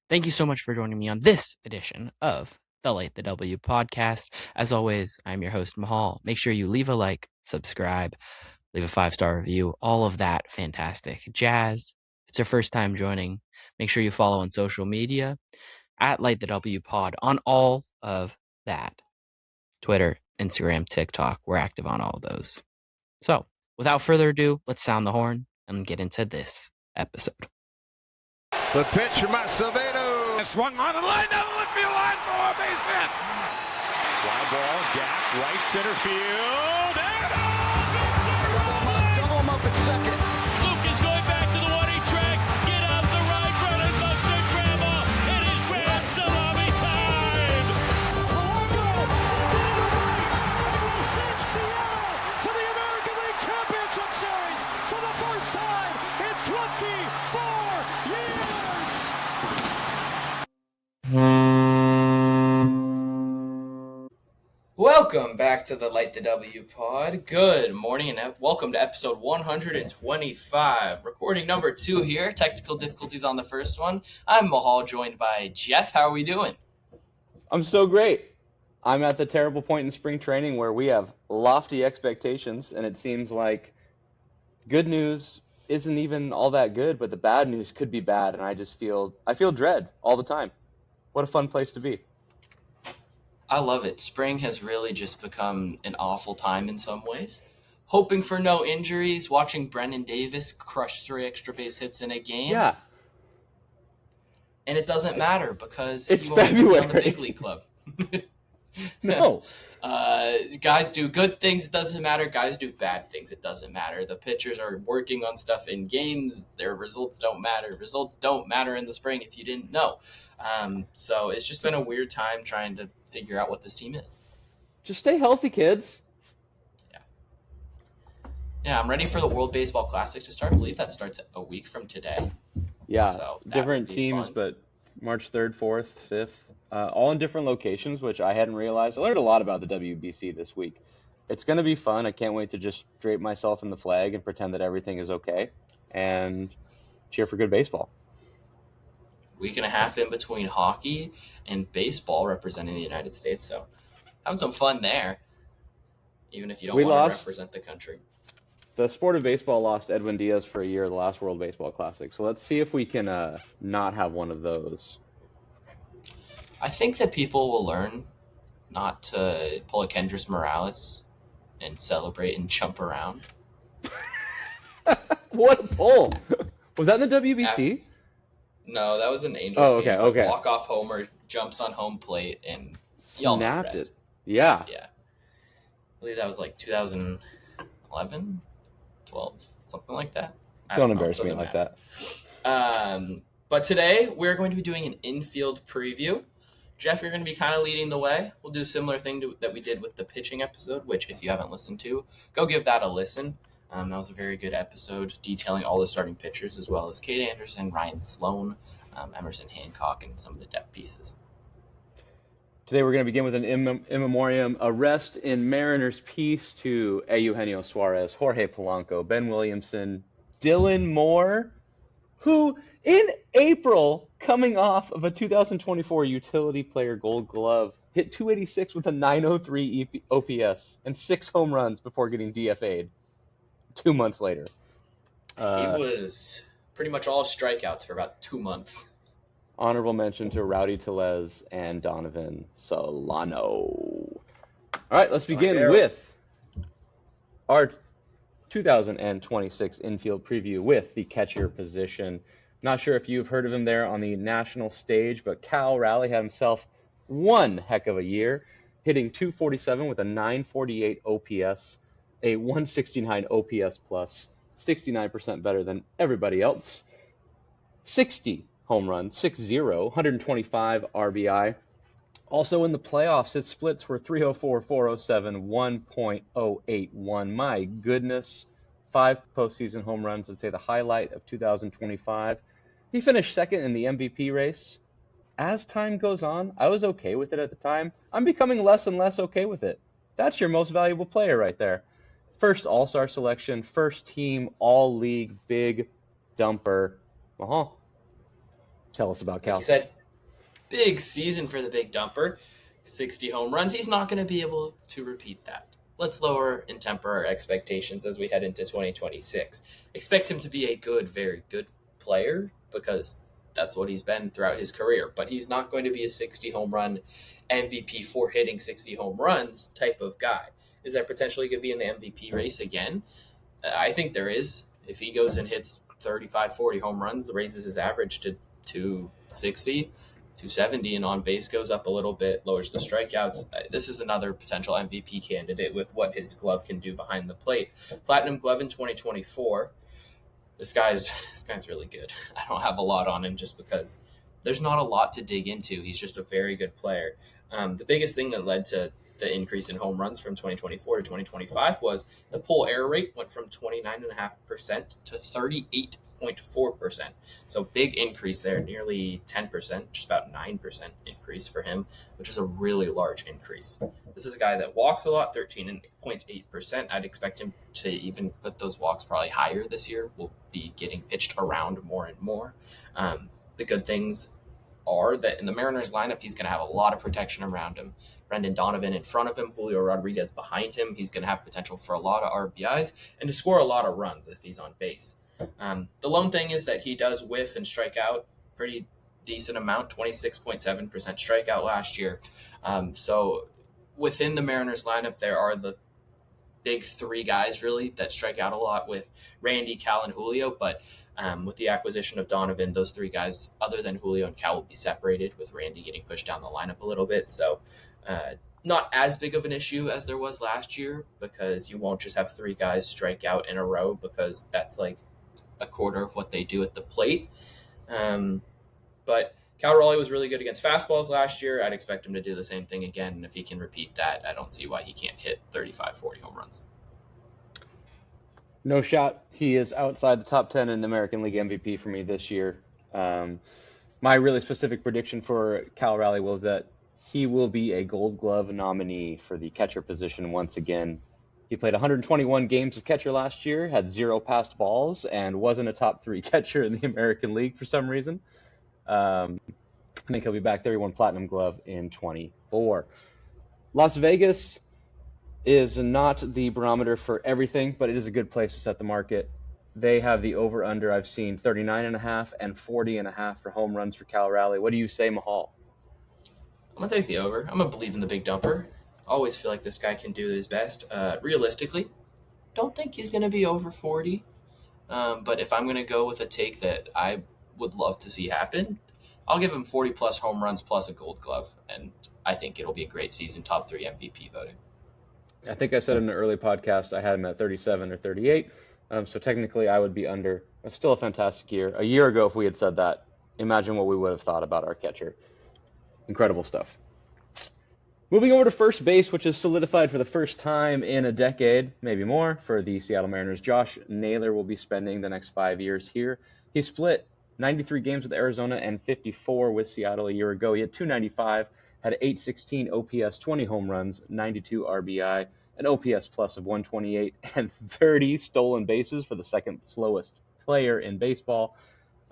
Thank you so much for joining me on this edition of the Light the W podcast. As always, I'm your host, Mahal. Make sure you leave a like, subscribe, leave a 5-star review, all of that fantastic jazz. If it's your first time joining, make sure you follow on social media at Light the W pod on all of that. Twitter, Instagram, TikTok, we're active on all of those. So, without further ado, let's sound the horn and get into this episode. The pitch from Acevedo. Swung on and line down the left field line for a base hit. Fly ball, gap, right center field. And Double him up at second. Luke is going back to the 1-8 track. Get out the right, running mustard grandma. It is grand salami time. will send Seattle to the American League Championship Series for the first time in 24 years. Welcome back to the Light the W pod. Good morning and welcome to episode 125. Recording number 2 here. Technical difficulties on the first one. I'm Mahal, joined by Jeff. How are we doing? I'm so great. I'm at the terrible point in spring training where we have lofty expectations, and it seems like good news isn't even all that good, but the bad news could be bad, and I feel dread all the time. What a fun place to be. I love it. Spring has really just become an awful time in some ways. Hoping for no injuries, watching Brennan Davis crush 3 extra base hits in a game. Yeah. And it doesn't matter because It's you won't be on the February. big league club. No. Guys do good things, it doesn't matter. Guys do bad things, it doesn't matter. The pitchers are working on stuff in games. Their results don't matter. Results don't matter in the spring if you didn't know. So it's just been a weird time trying to figure out what this team is. Just stay healthy, kids. Yeah, I'm ready for the World Baseball Classic to start. I believe that starts a week from today. Yeah, So that different would be teams, fun. but March 3rd, 4th, 5th, all in different locations, which I hadn't realized. I learned a lot about the WBC this week. It's going to be fun. I can't wait to just drape myself in the flag and pretend that everything is okay and cheer for good baseball. Week and a half in between hockey and baseball representing the United States. So having some fun there, even if you don't We want to lost. represent the country. The sport of baseball lost Edwin Diaz for a year, the last World Baseball Classic. So let's see if we can not have one of those. I think that people will learn not to pull a Kendrys Morales and celebrate and jump around. What a pull! Was that in the WBC? No, that was an Angels Oh, game. okay. Walk-off homer, jumps on home plate, and y'all know the Snapped it. rest. Yeah. Yeah. I believe that was like 2011, 12, something like that. I Don't know, embarrass me doesn't like matter. that. But today we're going to be doing an infield preview. Jeff, you're going to be kind of leading the way. We'll do a similar thing that we did with the pitching episode, which if you haven't listened to, go give that a listen. That was a very good episode detailing all the starting pitchers as well as Kate Anderson, Ryan Sloan, Emerson Hancock, and some of the depth pieces. Today we're going to begin with an in memoriam, a rest in Mariners peace to Eugenio Suarez, Jorge Polanco, Ben Williamson, Dylan Moore, who in April, coming off of a 2024 Utility Player Gold Glove, hit 286 with a 903 OPS and 6 home runs before getting DFA'd 2 months later. He was pretty much all strikeouts for about 2 months. Honorable mention to Rowdy Tellez and Donovan Solano. All right, let's begin with our 2026 infield preview with the catcher position. Not sure if you've heard of him there on the national stage, but Cal Raleigh had himself one heck of a year, hitting 247 with a 948 OPS, a 169 OPS plus, 69% better than everybody else. 60 home runs, 6-0, 125 RBI. Also in the playoffs, his splits were 304, 407, 1.081. My goodness. 5 postseason home runs, I'd say the highlight of 2025. He finished second in the MVP race. As time goes on, I was okay with it at the time. I'm becoming less and less okay with it. That's your most valuable player right there. First All-Star selection, first team, all-league, big dumper. Mahal, tell us about Cal. big season for the big dumper, 60 home runs. He's not going to be able to repeat that. Let's lower and temper our expectations as we head into 2026. Expect him to be a good, very good player because that's what he's been throughout his career. But he's not going to be a 60 home run MVP for hitting 60 home runs type of guy. Is there potentially going to be in the MVP race again? I think there is. If he goes and hits 35, 40 home runs, raises his average to 260, 270, and on base goes up a little bit, lowers the strikeouts. This is another potential MVP candidate with what his glove can do behind the plate. Platinum glove in 2024. This guy's really good. I don't have a lot on him just because there's not a lot to dig into. He's just a very good player. The biggest thing that led to the increase in home runs from 2024 to 2025 was the pull error rate went from 29.5% to 38.4%. So big increase there, nearly 10%, just about 9% increase for him, which is a really large increase. This is a guy that walks a lot, 13.8%. I'd expect him to even put those walks probably higher this year. We'll be getting pitched around more and more. The good things are that in the Mariners lineup, he's going to have a lot of protection around him. Brendan Donovan in front of him, Julio Rodriguez behind him. He's going to have potential for a lot of RBIs and to score a lot of runs if he's on base. The lone thing is that he does whiff and strike out pretty decent amount, 26.7% strikeout last year. So within the Mariners lineup, there are the big three guys really that strike out a lot with Randy, Cal, and Julio. But with the acquisition of Donovan, those three guys, other than Julio and Cal, will be separated with Randy getting pushed down the lineup a little bit. So not as big of an issue as there was last year because you won't just have three guys strike out in a row because that's like a quarter of what they do at the plate. But Cal Raleigh was really good against fastballs last year. I'd expect him to do the same thing again. And if he can repeat that, I don't see why he can't hit 35, 40 home runs. No shot. He is outside the top 10 in the American League MVP for me this year. My really specific prediction for Cal Raleigh was that he will be a Gold Glove nominee for the catcher position once again. He played 121 games of catcher last year, had 0 passed balls, and wasn't a top 3 catcher in the American League for some reason. I think he'll be back there. He won Platinum Glove in 24. Las Vegas is not the barometer for everything, but it is a good place to set the market. They have the over-under. I've seen 39.5 and 40.5 for home runs for Cal Raleigh. What do you say, Mahal? I'm going to take the over. I'm going to believe in the big dumper. Always feel like this guy can do his best. Realistically, don't think he's going to be over 40. But if I'm going to go with a take that I would love to see happen, I'll give him 40-plus home runs plus a Gold Glove. And I think it'll be a great season, top 3 MVP voting. I think I said in an early podcast I had him at 37 or 38. So technically I would be under. It's still a fantastic year. A year ago, if we had said that, imagine what we would have thought about our catcher. Incredible stuff. Moving over to first base, which is solidified for the first time in a decade, maybe more, for the Seattle Mariners. Josh Naylor will be spending the next 5 years here. He split 93 games with Arizona and 54 with Seattle a year ago. He had 295, had 816 OPS, 20 home runs, 92 RBI, an OPS plus of 128, and 30 stolen bases for the second slowest player in baseball.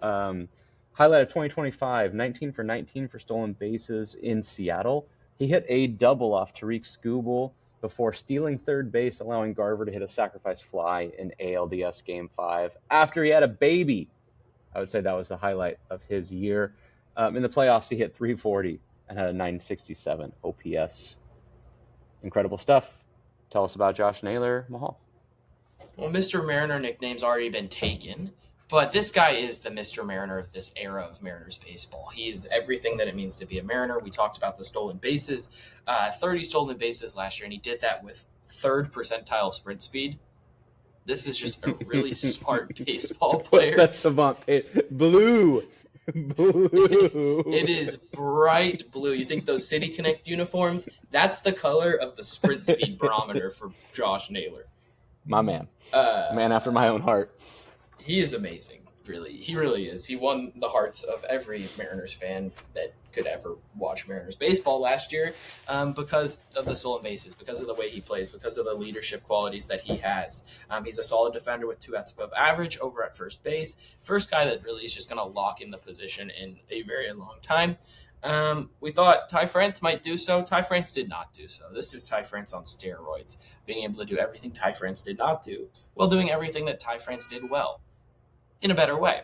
Highlight of 2025, 19 for 19 for stolen bases in Seattle. He hit a double off Tariq Skubal before stealing third base, allowing Garver to hit a sacrifice fly in ALDS Game 5 after he had a baby. I would say that was the highlight of his year. In the playoffs, he hit 340 and had a 967 OPS. Incredible stuff. Tell us about Josh Naylor, Mahal. Well, Mr. Mariner nickname's already been taken, but this guy is the Mr. Mariner of this era of Mariners baseball. He is everything that it means to be a Mariner. We talked about the stolen bases, 30 stolen bases last year, and he did that with third percentile sprint speed. This is just a really smart baseball player. That's savant. Blue. Blue. It is bright blue. You think those City Connect uniforms? That's the color of the sprint speed barometer for Josh Naylor. My man. Man after my own heart. He is amazing, really. He really is. He won the hearts of every Mariners fan that could ever watch Mariners baseball last year because of the stolen bases, because of the way he plays, because of the leadership qualities that he has. He's a solid defender with 2 outs above average over at first base. First guy that really is just going to lock in the position in a very long time. We thought Ty France might do so. Ty France did not do so. This is Ty France on steroids, being able to do everything Ty France did not do, while doing everything that Ty France did well, in a better way.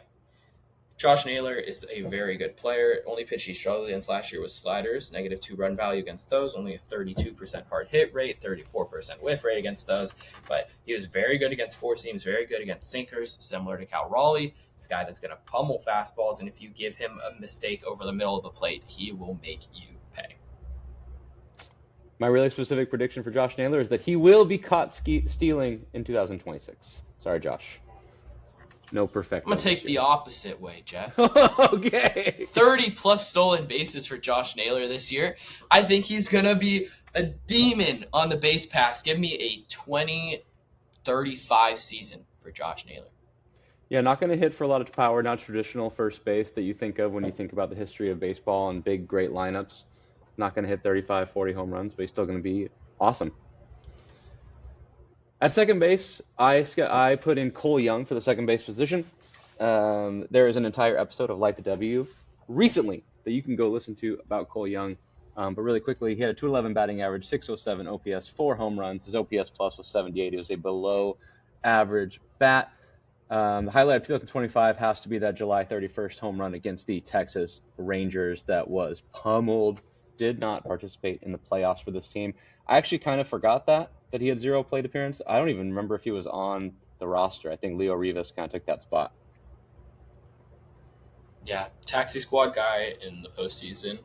Josh Naylor is a very good player. Only pitch he struggled against last year was sliders, -2 run value against those, only a 32% hard hit rate, 34% whiff rate against those. But he was very good against four seams, very good against sinkers, similar to Cal Raleigh. This guy that's going to pummel fastballs, and if you give him a mistake over the middle of the plate, he will make you pay. My really specific prediction for Josh Naylor is that he will be caught stealing in 2026. Sorry, Josh. No perfect. I'm going to take the opposite way, Jeff. Okay. 30-plus stolen bases for Josh Naylor this year. I think he's going to be a demon on the base paths. Give me a 20-35 season for Josh Naylor. Yeah, not going to hit for a lot of power, not traditional first base that you think of when you think about the history of baseball and big, great lineups. Not going to hit 35, 40 home runs, but he's still going to be awesome. At second base, I put in Cole Young for the second base position. There is an entire episode of Light the W recently that you can go listen to about Cole Young. But really quickly, he had a 211 batting average, 607 OPS, 4 home runs. His OPS plus was 78. He was a below average bat. The highlight of 2025 has to be that July 31st home run against the Texas Rangers that was pummeled. Did not participate in the playoffs for this team. I actually kind of forgot that he had 0 plate appearance. I don't even remember if he was on the roster. I think Leo Rivas kind of took that spot. Yeah, taxi squad guy in the postseason.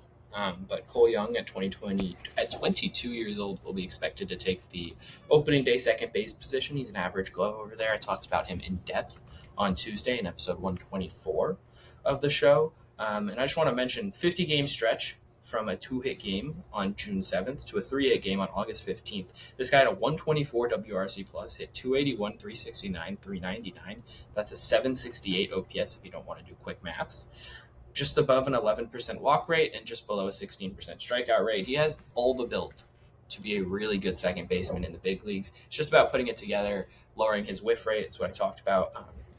But Cole Young at 22 years old will be expected to take the opening day second base position. He's an average glove over there. I talked about him in depth on Tuesday in episode 124 of the show. And I just want to mention 50-game stretch from a 2-hit game on June 7th to a 3-hit game on August 15th. This guy had a 124 WRC plus, hit 281, 369, 399. That's a 768 OPS if you don't want to do quick maths. Just above an 11% walk rate and just below a 16% strikeout rate. He has all the build to be a really good second baseman in the big leagues. It's just about putting it together, lowering his whiff rate. It's what I talked about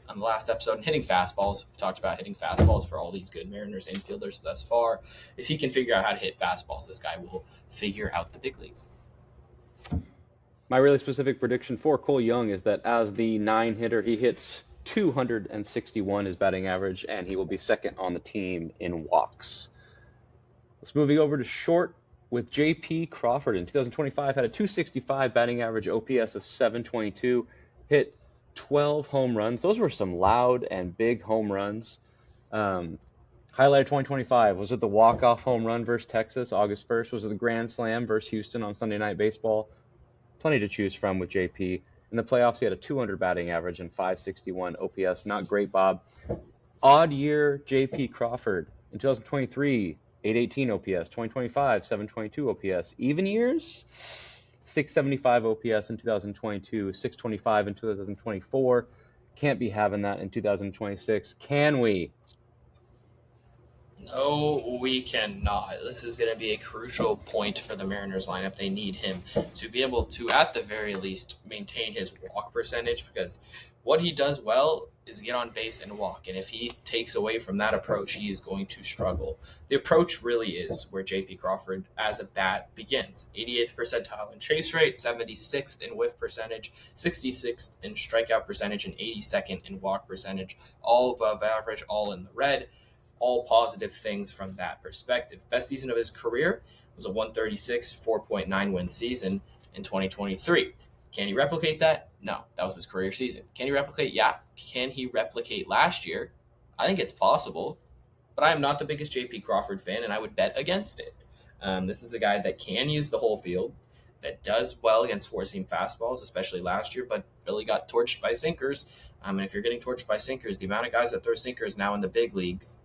on the last episode, and hitting fastballs. We talked about hitting fastballs for all these good Mariners infielders thus far. If he can figure out how to hit fastballs, this guy will figure out the big leagues. My really specific prediction for Cole Young is that as the 9-hitter, he hits 261 his batting average, and he will be second on the team in walks. Let's moving over to short with J.P. Crawford. In 2025, had a 265 batting average, OPS of 722, hit 12 home runs. Those were some loud and big home runs. Highlight of 2025, was it the walk-off home run versus Texas August 1st? Was it the grand slam versus Houston on Sunday Night Baseball? Plenty to choose from with JP. In the playoffs, he had a 200 batting average and 561 OPS. Not great, Bob. Odd year JP Crawford. In 2023, 818 OPS. 2025, 722 OPS. Even years? 675 OPS in 2022, 625 in 2024. Can't be having that in 2026. Can we? No, we cannot. This is going to be a crucial point for the Mariners lineup. They need him to be able to, at the very least, maintain his walk percentage, because what he does well is get on base and walk. And if he takes away from that approach, he is going to struggle. The approach really is where J.P. Crawford as a bat begins. 88th percentile in chase rate, 76th in whiff percentage, 66th in strikeout percentage, and 82nd in walk percentage. All above average, all in the red. All positive things from that perspective. Best season of his career was a 136, 4.9 win season in 2023. Can he replicate that? No, that was his career season. Can he replicate? Yeah. Can he replicate last year? I think it's possible, but I am not the biggest J.P. Crawford fan, and I would bet against it. This is a guy that can use the whole field, that does well against four-seam fastballs, especially last year, but really got torched by sinkers. And if you're getting torched by sinkers, the amount of guys that throw sinkers now in the big leagues,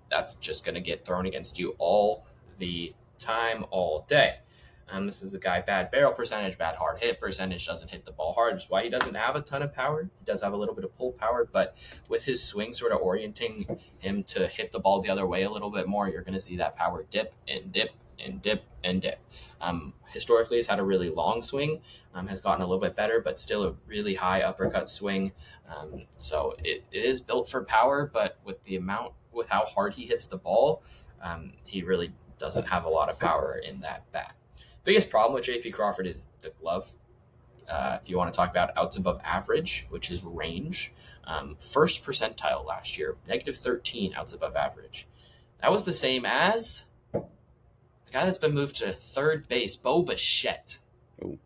that's just going to get thrown against you all the time, all day. This is a guy, bad barrel percentage, bad hard hit percentage, doesn't hit the ball hard. That's why he doesn't have a ton of power. He does have a little bit of pull power, but with his swing sort of orienting him to hit the ball the other way a little bit more, you're going to see that power dip and dip and dip and dip. Historically, he's had a really long swing, has gotten a little bit better, but still a really high uppercut swing. So it is built for power, but with how hard he hits the ball, he really doesn't have a lot of power in that bat. Biggest problem with J.P. Crawford is the glove. If you want to talk about outs above average, which is range, first percentile last year, -13 outs above average. That was the same as the guy that's been moved to third base, Bo Bichette. Ooh.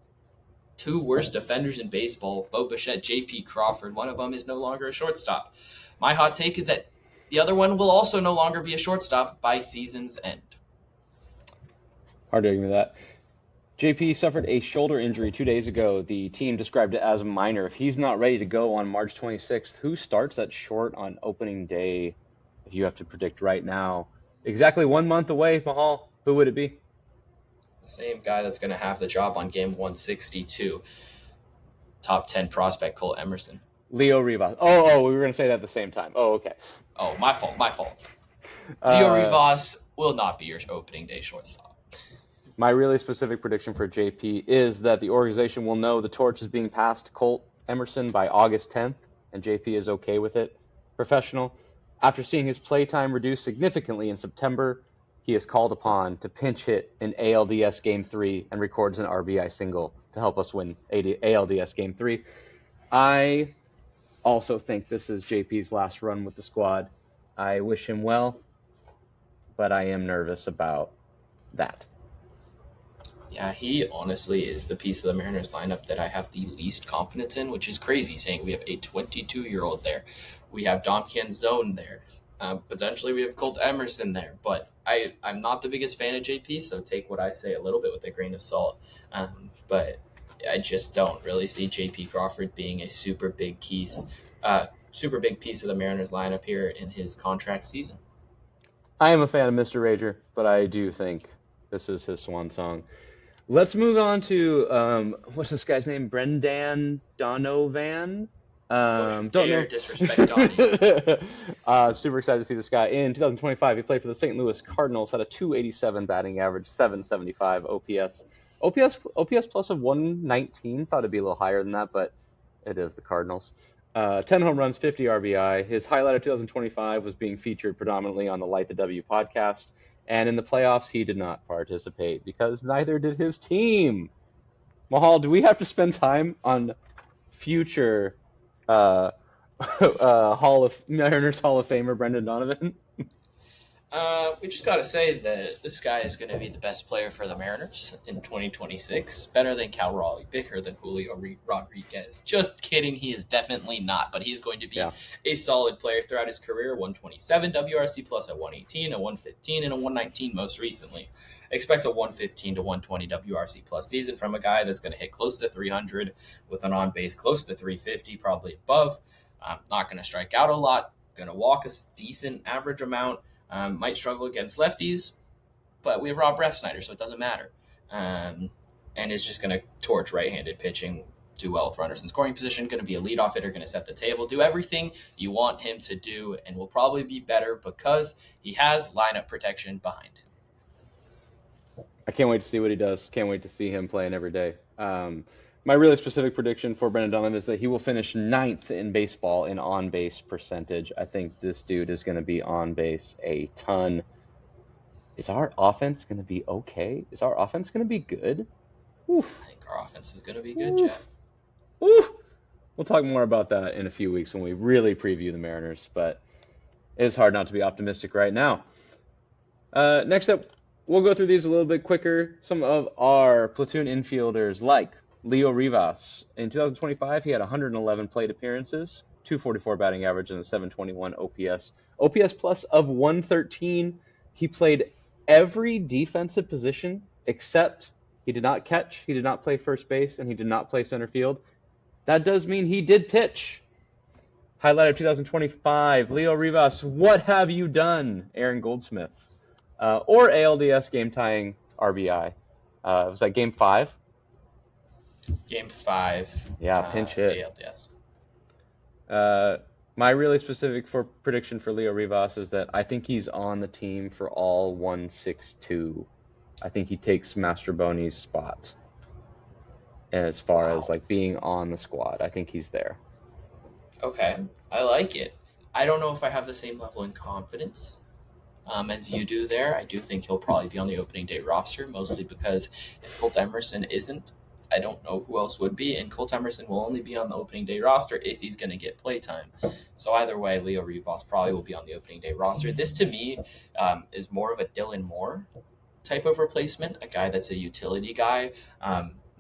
2 worst defenders in baseball, Bo Bichette, J.P. Crawford. One of them is no longer a shortstop. My hot take is that the other one will also no longer be a shortstop by season's end. Hard to argue with that. JP suffered a shoulder injury 2 days ago. The team described it as minor. If he's not ready to go on March 26th, who starts at short on opening day? If you have to predict right now, exactly 1 month away, Mahal, who would it be? The same guy that's going to have the job on game 162. Top 10 prospect Cole Emerson. Leo Rivas. Oh, we were going to say that at the same time. Oh, okay. Oh, my fault. Leo Rivas will not be your opening day shortstop. My really specific prediction for JP is that the organization will know the torch is being passed to Colt Emerson by August 10th, and JP is okay with it. Professional. After seeing his playtime reduced significantly in September, he is called upon to pinch hit in ALDS Game 3 and records an RBI single to help us win ALDS Game 3. I also think this is JP's last run with the squad. I wish him well, but I am nervous about that. Yeah, he honestly is the piece of the Mariners lineup that I have the least confidence in, which is crazy, saying we have a 22-year-old there. We have Dom Canzone there. Potentially we have Colt Emerson there. But I'm not the biggest fan of JP, so take what I say a little bit with a grain of salt. But I just don't really see JP Crawford being a super big piece of the Mariners lineup here in his contract season. I am a fan of Mr. Rager, but I do think this is his swan song. Let's move on to, what's this guy's name? Brendan Donovan? Don't dare disrespect Donnie. Super excited to see this guy. In 2025, he played for the St. Louis Cardinals, had a 287 batting average, 775 OPS. OPS plus of 119. Thought it'd be a little higher than that, but it is the Cardinals. 10 home runs, 50 RBI. His highlight of 2025 was being featured predominantly on the Light the W podcast. And in the playoffs, he did not participate because neither did his team. Mahal, do we have to spend time on future Mariners Hall of Famer Brendan Donovan? We just got to say that this guy is going to be the best player for the Mariners in 2026. Better than Cal Raleigh, bigger than Julio Rodriguez. Just kidding, he is definitely not, but he's going to be a solid player throughout his career. 127 WRC plus, a 118, a 115, and a 119 most recently. Expect a 115 to 120 WRC plus season from a guy that's going to hit close to 300 with an on-base close to 350, probably above. Not going to strike out a lot, going to walk a decent average amount. Might struggle against lefties, but we have Rob Refsnyder, so it doesn't matter. And it's just going to torch right-handed pitching, do well with runners in scoring position, going to be a leadoff hitter, going to set the table, do everything you want him to do, and will probably be better because he has lineup protection behind him. I can't wait to see what he does. Can't wait to see him playing every day. My really specific prediction for Brendan Donovan is that he will finish 9th in baseball in on-base percentage. I think this dude is going to be on base a ton. Is our offense going to be okay? Is our offense going to be good? Oof. I think our offense is going to be good, Jeff. Oof. We'll talk more about that in a few weeks when we really preview the Mariners, but it is hard not to be optimistic right now. Next up, we'll go through these a little bit quicker. Some of our platoon infielders like Leo Rivas. In 2025, he had 111 plate appearances, 244 batting average, and a 721 OPS. OPS plus of 113. He played every defensive position except he did not catch, he did not play first base, and he did not play center field. That does mean he did pitch. Highlight of 2025, Leo Rivas, what have you done? Aaron Goldsmith. Or ALDS game-tying RBI. Was that Game 5? Game 5. Yeah, pinch hit. ALDS. My really specific prediction for Leo Rivas is that I think he's on the team for all 162. I think he takes Mastroboni's spot. And as far as like being on the squad, I think he's there. Okay, I like it. I don't know if I have the same level in confidence. as you do there. I do think he'll probably be on the opening day roster, mostly because if Colt Emerson isn't, I don't know who else would be, and Colt Emerson will only be on the opening day roster if he's going to get play time. So either way, Leo Rivas probably will be on the opening day roster. This, to me, is more of a Dylan Moore type of replacement, a guy that's a utility guy.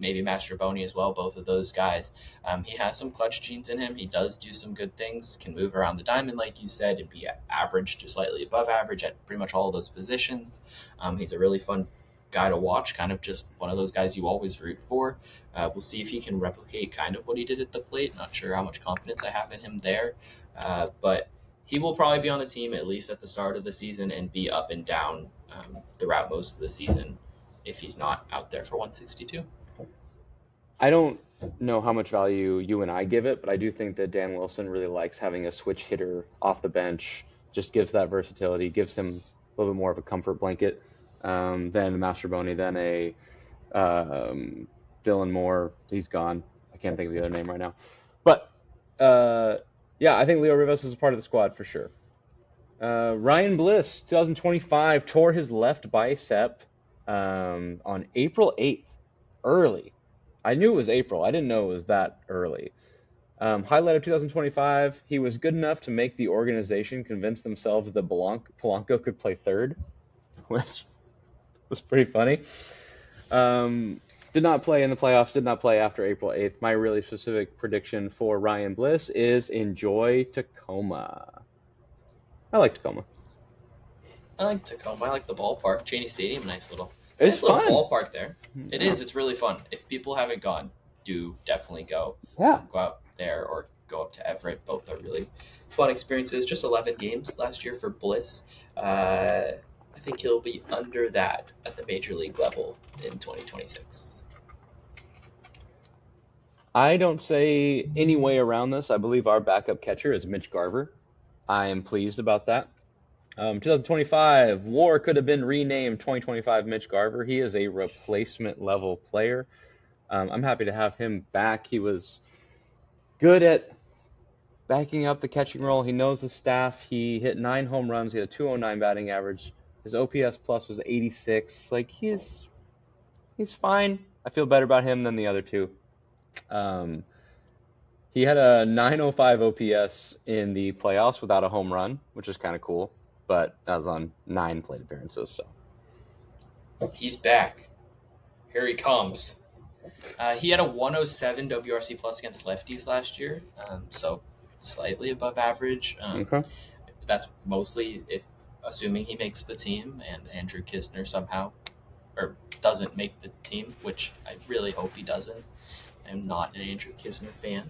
Maybe Mastroboni as well, both of those guys. He has some clutch genes in him. He does do some good things, can move around the diamond, like you said, and be average to slightly above average at pretty much all of those positions. He's a really fun guy to watch, kind of just one of those guys you always root for. We'll see if he can replicate kind of what he did at the plate. Not sure how much confidence I have in him there, but he will probably be on the team at least at the start of the season and be up and down throughout most of the season if he's not out there for 162. I don't know how much value you and I give it, but I do think that Dan Wilson really likes having a switch hitter off the bench. Just gives that versatility, gives him a little bit more of a comfort blanket than Mastroboni, than a Dylan Moore. He's gone. I can't think of the other name right now. But, yeah, I think Leo Rivas is a part of the squad for sure. Ryan Bliss, 2025, tore his left bicep on April 8th, early. I knew it was April. I didn't know it was that early. Highlight of 2025, he was good enough to make the organization convince themselves that Polanco could play third, which was pretty funny. Did not play in the playoffs, did not play after April 8th. My really specific prediction for Ryan Bliss is enjoy Tacoma. I like Tacoma. I like Tacoma. I like the ballpark. Cheney Stadium, nice little fun. Ballpark there. It is. It's really fun. If people haven't gone, do definitely go. Yeah. Go out there or go up to Everett. Both are really fun experiences. Just 11 games last year for Bliss. I think he'll be under that at the major league level in 2026. I don't say any way around this. I believe our backup catcher is Mitch Garver. I am pleased about that. 2025, WAR could have been renamed 2025 Mitch Garver. He is a replacement level player. I'm happy to have him back. He was good at backing up the catching role. He knows the staff. He hit 9 home runs. He had a 209 batting average. His OPS plus was 86. Like, he's fine. I feel better about him than the other two. He had a 905 OPS in the playoffs without a home run, which is kind of cool. But that was on 9 plate appearances. So he's back. Here he comes. He had a 107 WRC plus against lefties last year, so slightly above average. okay. That's mostly if assuming he makes the team and Andrew Kisner somehow or doesn't make the team, which I really hope he doesn't. I'm not an Andrew Kisner fan.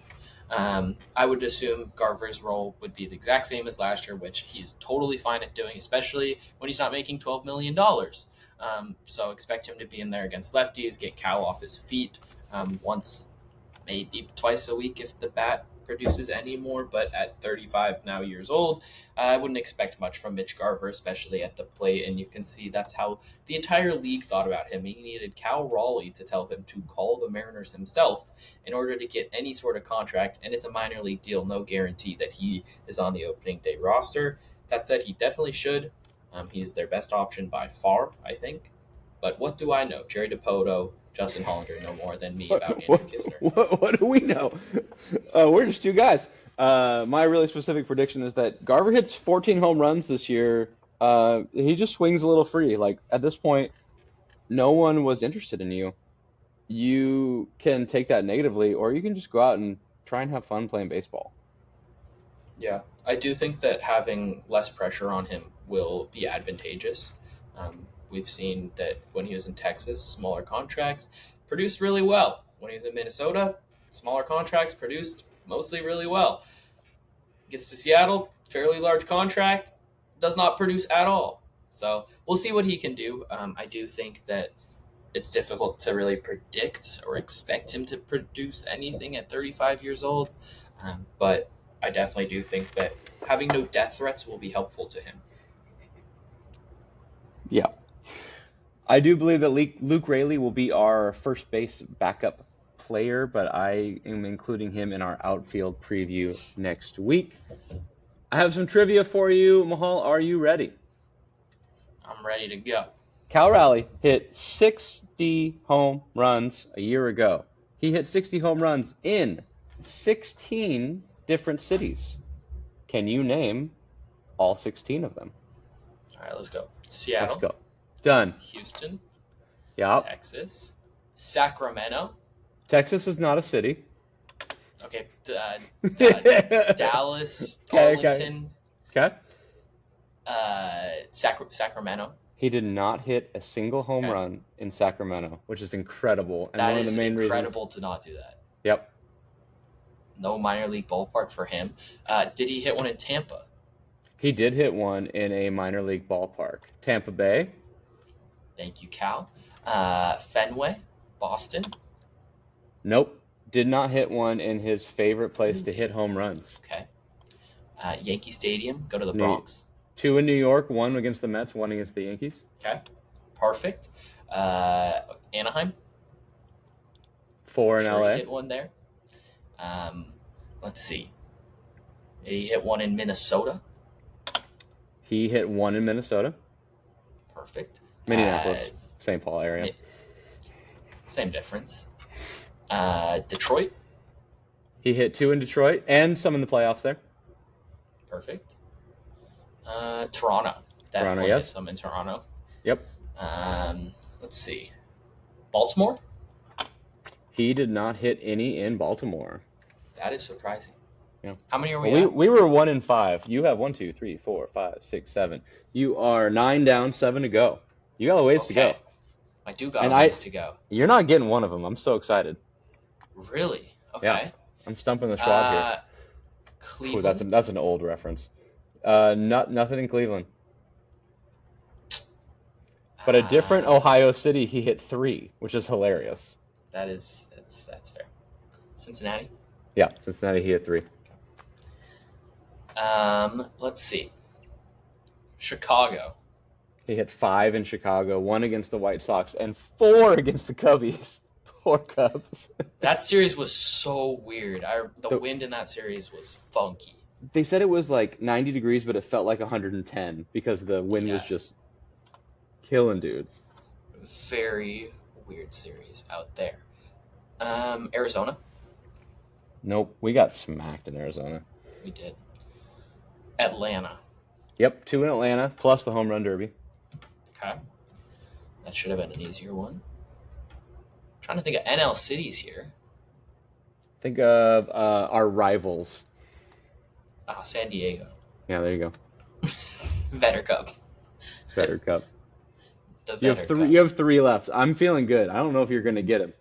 I would assume Garver's role would be the exact same as last year, which he's totally fine at doing, especially when he's not making $12 million. So expect him to be in there against lefties, get Cal off his feet once, maybe twice a week if the bat produces any more. But at 35 now years old, I wouldn't expect much from Mitch Garver, especially at the plate. And you can see that's how the entire league thought about him. He needed Cal Raleigh to tell him to call the Mariners himself in order to get any sort of contract. And it's a minor league deal, no guarantee that he is on the opening day roster. That said, he definitely should. He's their best option by far, I think. But what do I know? Jerry DiPoto, Justin Hollander know more than me about Andrew Kisner. What do we know? We're just two guys. My really specific prediction is that Garver hits 14 home runs this year. He just swings a little free. Like, at this point, no one was interested in you. You can take that negatively, or you can just go out and try and have fun playing baseball. Yeah, I do think that having less pressure on him will be advantageous. We've seen that when he was in Texas, smaller contracts produced really well. When he was in Minnesota, smaller contracts produced mostly really well. Gets to Seattle, fairly large contract, does not produce at all. So we'll see what he can do. I do think that it's difficult to really predict or expect him to produce anything at 35 years old. But I definitely do think that having no death threats will be helpful to him. Yeah. I do believe that Luke Raley will be our first base backup player, but I am including him in our outfield preview next week. I have some trivia for you. Mahal, are you ready? I'm ready to go. Cal Raleigh hit 60 home runs a year ago. He hit 60 home runs in 16 different cities. Can you name all 16 of them? All right, let's go. Seattle. Let's go. Done. Houston. Yep. Texas. Sacramento. Texas is not a city. Okay. Dallas. Okay. Arlington. Okay. Sacramento. He did not hit a single home Okay. run in Sacramento, which is incredible. And That one is of the main incredible reasons. to not do that. Yep. No minor league ballpark for him. Did he hit one in Tampa? He did hit one in a minor league ballpark. Tampa Bay. Thank you, Cal. Fenway. Boston. Nope. Did not hit one in his favorite place to hit home runs. Okay. Yankee Stadium. Go to the New- Bronx. 2 in New York, 1 against the Mets, 1 against the Yankees. Okay. Perfect. Anaheim. 4 in Sure LA. he hit one there. Let's see. Did he hit one in Minnesota? He hit 1 in Minnesota. Perfect. Minneapolis, St. Paul area. Mi- Same difference. Detroit. He hit 2 in Detroit and some in the playoffs there. Perfect. Toronto. Definitely yes. hit some in Toronto. Yep. Let's see. Baltimore. He did not hit any in Baltimore. That is surprising. Yeah. How many are we Well, at? we were 1 in 5. You have 1, 2, 3, 4, 5, 6, 7. You are 9 down, 7 to go. You got a ways to go. I do got And a ways to go. You're not getting one of them. I'm so excited. Really? Okay. Yeah. I'm stumping the Schwab here. Ooh, Cleveland. that's an old reference. Nothing in Cleveland. But a different Ohio City, he hit 3, which is hilarious. That's fair. Cincinnati. Yeah, Cincinnati, he hit 3. Let's see. Chicago. He hit 5 in Chicago, 1 against the White Sox, and 4 against the Cubbies. Poor Cubs. That series was so weird. The The- wind in that series was funky. They said it was like 90 degrees, but it felt like 110 because the wind was Yeah. just killing dudes. Very weird series out there. Arizona. Nope, we got smacked in Arizona. We did. Atlanta. Yep, 2 in Atlanta, plus the home run derby. Okay. That should have been an easier one. Trying to think of NL cities here. Think of our rivals. San Diego. Yeah, there you go. Vetter Cup. Better Cup. The You have Vetter 3. Cup. You have 3 left. I'm feeling good. I don't know if you're gonna get him.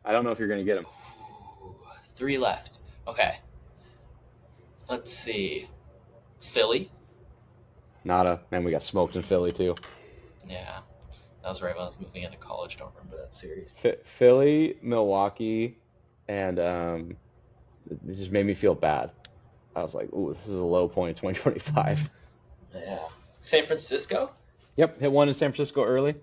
Ooh, 3 left. Okay. Let's see. Philly. Nada. Man, we got smoked in Philly too. Yeah. That was right when I was moving into college. Don't remember that series. Philly, Milwaukee, and it just made me feel bad. I was like, ooh, this is a low point in 2025. Yeah. San Francisco. Yep, hit 1 in San Francisco early.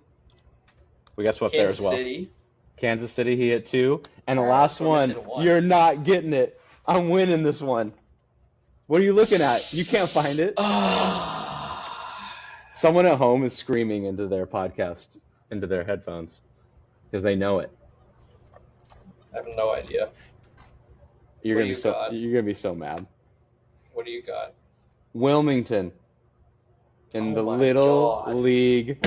We got swept there as well. City. Kansas City, he hit 2. And the All right, last so we're one, missing 1. you're not getting it. I'm winning this one. What are you looking at? You can't find it. Someone at home is screaming into their podcast, into their headphones, because they know it. I have no idea. You're What gonna do be you so got? you're gonna be so mad. What do you got? Wilmington in Oh the my little God. league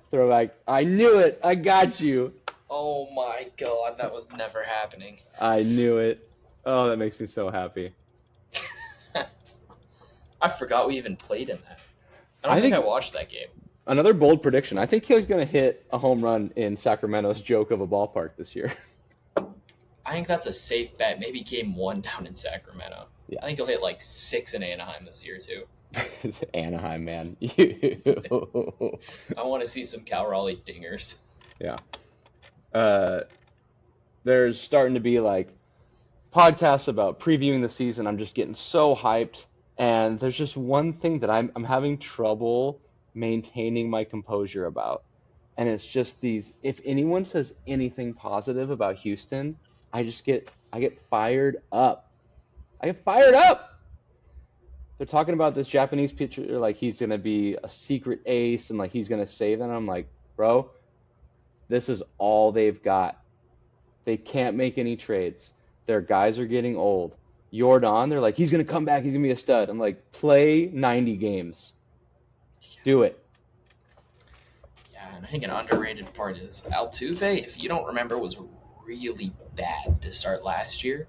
throwback. I knew it. I got you. Oh my god, that was never happening. I knew it. Oh, that makes me so happy. I forgot we even played in that. I don't I think think- I watched that game. Another bold prediction. I think he's going to hit a home run in Sacramento's joke of a ballpark this year. I think that's a safe bet. Maybe game 1 down in Sacramento. Yeah. I think he'll hit like 6 in Anaheim this year too. Anaheim, man. I want to see some Cal Raleigh dingers. Yeah. There's starting to be like podcasts about previewing the season. I'm just getting so hyped. And there's just one thing that I'm having trouble maintaining my composure about. And it's just these, if anyone says anything positive about Houston, I get fired up. I get fired up. they're talking about this Japanese pitcher like he's gonna be a secret ace and like he's gonna save them. I'm like, bro, this is all they've got. They can't make any trades. Their guys are getting old. Jordan, they're like, he's gonna come back, he's gonna be a stud. I'm like, play 90 games. Do it. Yeah, and I think an underrated part is Altuve, if you don't remember, was really bad to start last year.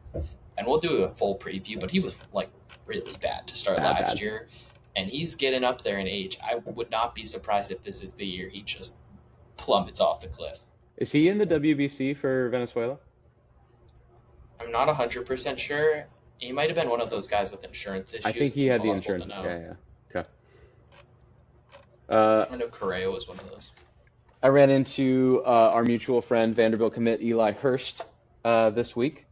And we'll do a full preview, but he was like really bad to start last year. And he's getting up there in age. I would not be surprised if this is the year he just plummets off the cliff. Is he in the WBC for Venezuela? I'm not 100% sure. He might have been one of those guys with insurance issues. I think he had the insurance. Yeah. Okay. I know Correa was one of those. I ran into our mutual friend, Vanderbilt commit Eli Hurst, this week.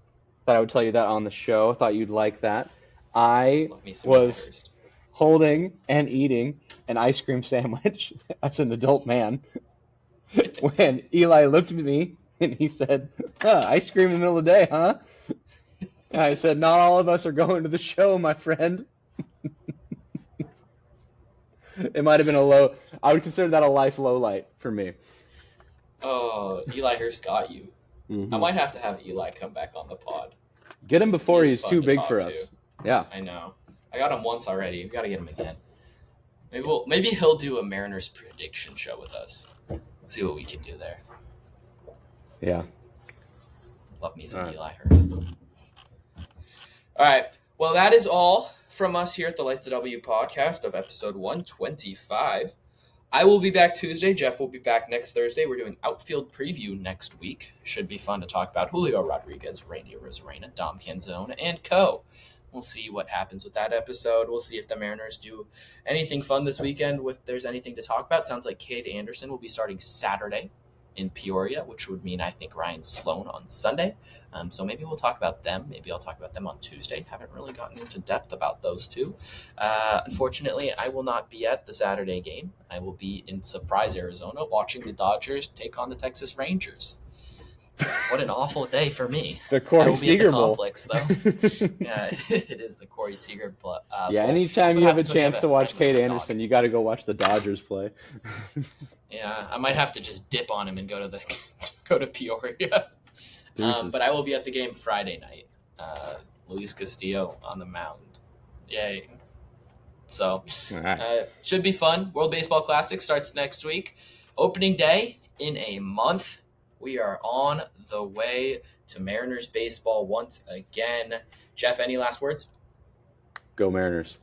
Thought I would tell you that on the show. Thought you'd like that. I was holding and eating an ice cream sandwich as an adult man when Eli looked at me and he said, ice cream in the middle of the day, huh? And I said, not all of us are going to the show, my friend. It might have been I would consider that a life low light for me. Oh, Eli Hurst got you. Mm-hmm. I might have to have Eli come back on the pod. Get him before he's too big for us. Yeah. I know. I got him once already. We got to get him again. Maybe he'll do a Mariners prediction show with us. See what we can do there. Yeah. Love me some Eli Hurst. All right. Well, that is all from us here at the Light the W podcast of episode 125. I will be back Tuesday. Jeff will be back next Thursday. We're doing outfield preview next week. Should be fun to talk about Julio Rodriguez, Randy Arozarena, Dom Canzone, and co. We'll see what happens with that episode. We'll see if the Mariners do anything fun this weekend. If there's anything to talk about, sounds like Cade Anderson will be starting Saturday in Peoria, which would mean I think Ryan Sloan on Sunday. So maybe we'll talk about them. Maybe I'll talk about them on Tuesday. Haven't really gotten into depth about those two. Unfortunately, I will not be at the Saturday game. I will be in Surprise, Arizona, watching the Dodgers take on the Texas Rangers. What an awful day for me. The Corey Seager Bowl. Complex, though. Yeah, it is the Corey Seager Bowl. Yeah, anytime you have a chance to watch Cade Anderson, you got to go watch the Dodgers play. Yeah, I might have to just dip on him and go to Peoria. But I will be at the game Friday night. Luis Castillo on the mound. Yay. So, should be fun. World Baseball Classic starts next week. Opening day in a month. We are on the way to Mariners baseball once again. Jeff, any last words? Go Mariners.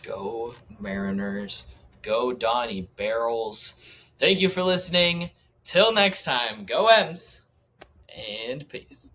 Go Mariners. Go Donnie Barrels. Thank you for listening. Till next time, go M's and peace.